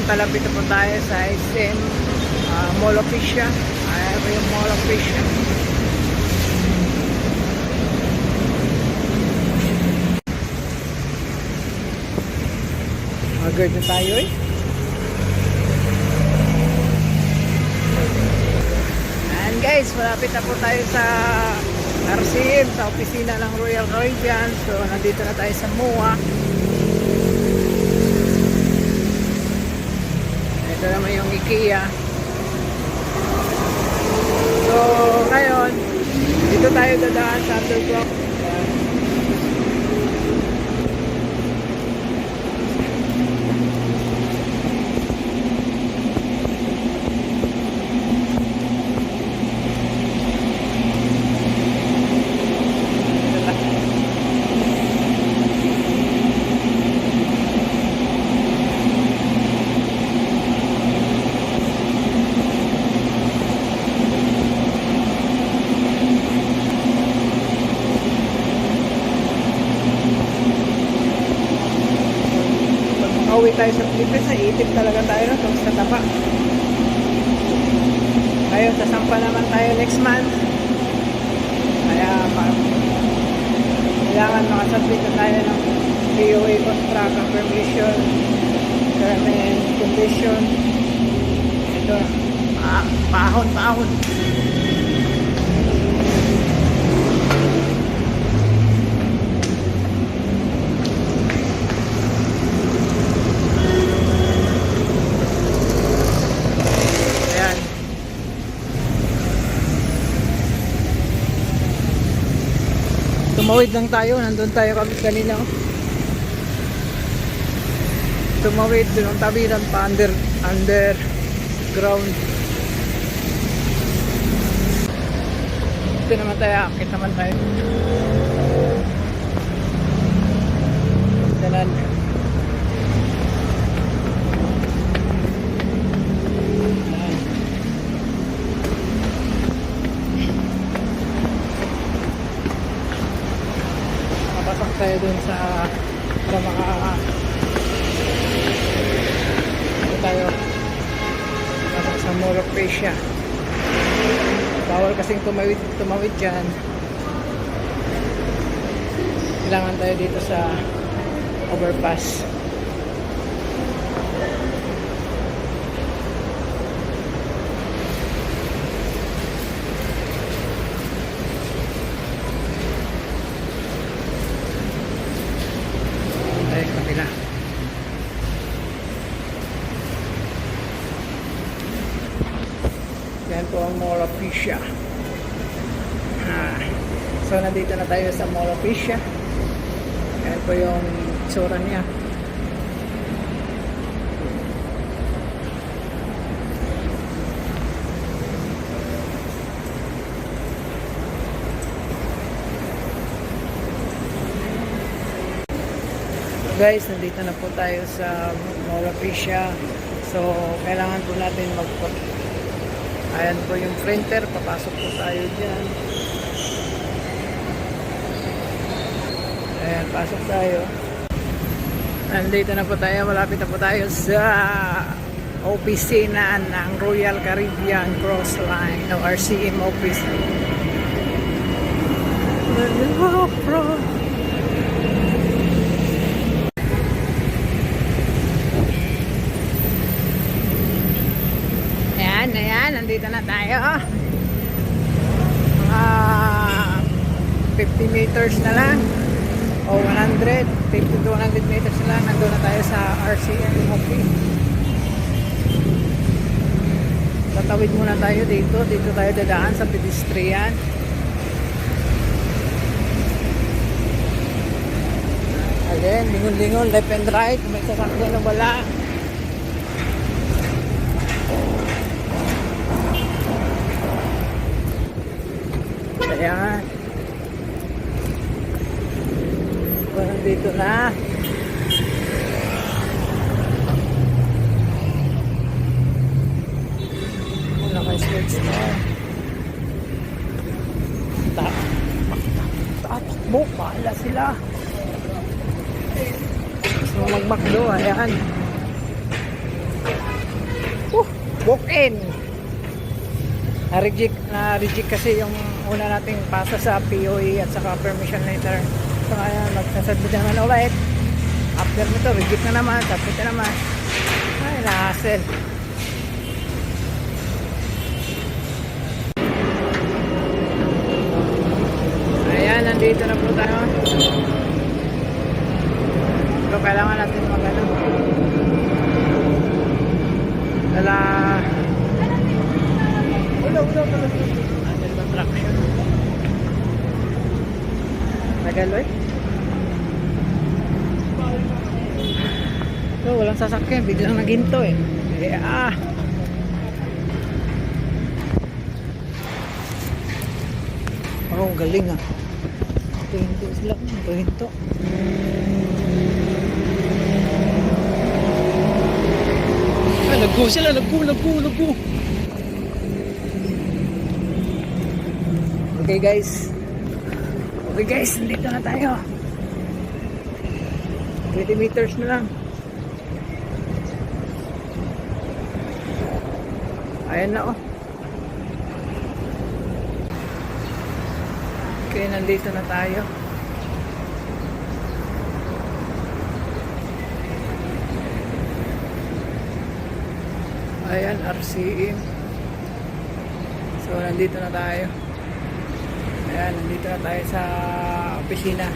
Ayan, palapit na po tayo sa SM Mall of Asia. Ayan po yung Mall of Asia. Agad na tayo eh. Ayan guys, malapit na po tayo sa RCM, sa opisina ng Royal Caribbean. So, nandito na tayo sa MOA. Ito naman yung IKEA. So, ngayon, dito tayo dadaan sa underground. Uwi tayo sa Pilipinas, iitip talaga tayo na itong sa taba. Ngayon, sasampa naman tayo next month. Kaya, kailangan makasubmit na tayo ng POA contract, permission, term and condition. Ito, pahon. Tumawid lang tayo, nandun tayo kami kanina. Tumawid, dun ang tabiran pa, underground. Ito naman tayo, akit naman tayo. Danan. Pasok tayo dun sa tayo pasok sa Mall of Asia. Bawal kasing tumawid dyan. Kailangan tayo dito sa overpass. Kapila. Yan po ang Mall of Asia. So nandito na tayo sa Mall of Asia. Yan po yung tsura niya. Guys, nandito na po tayo sa Mall of Asia. So, kailangan po natin ayan po yung printer. Papasok po tayo dyan. Ayan, pasok tayo. Nandito na po tayo. Malapit na po tayo sa opisina ng Royal Caribbean Cruise Line o RCM office. Ayan, nandito na tayo. 50 meters na lang o 100, 50 to 100 meters na lang, nandun na tayo sa RCM office. Tatawid muna tayo dito tayo dadaan sa pedestrian. Again, lingon-lingon, left and right, may sasakyan na wala. Ayan. Parang dito na. Naka-switch na. Tatakbo. Paala sila. So, mag-McDo. Ayan. Walk-in. Na-reject kasi yung una nating pasa sa POE at saka permission letter. So ngayon, magsasubmit naman ulit. After nito, reject na naman, submit na naman. Ay, na-hassle. Ayan, nandito na po tayo. Pero kailangan natin mag-ano. Dala... Ulo. Andal ba truck na yun? Tagal eh. So, walang sasakyan. Biglang naginto eh. Oh, galing ah. Hinto sila. Hinto. Ah, naggo sila. Naggo. Okay guys, dito na tayo. 20 meters na lang. Ayan na oh. Okay, nandito na tayo. Ayan, RCM. So, nandito na tayo. Ayan, nandito na tayo sa opisina.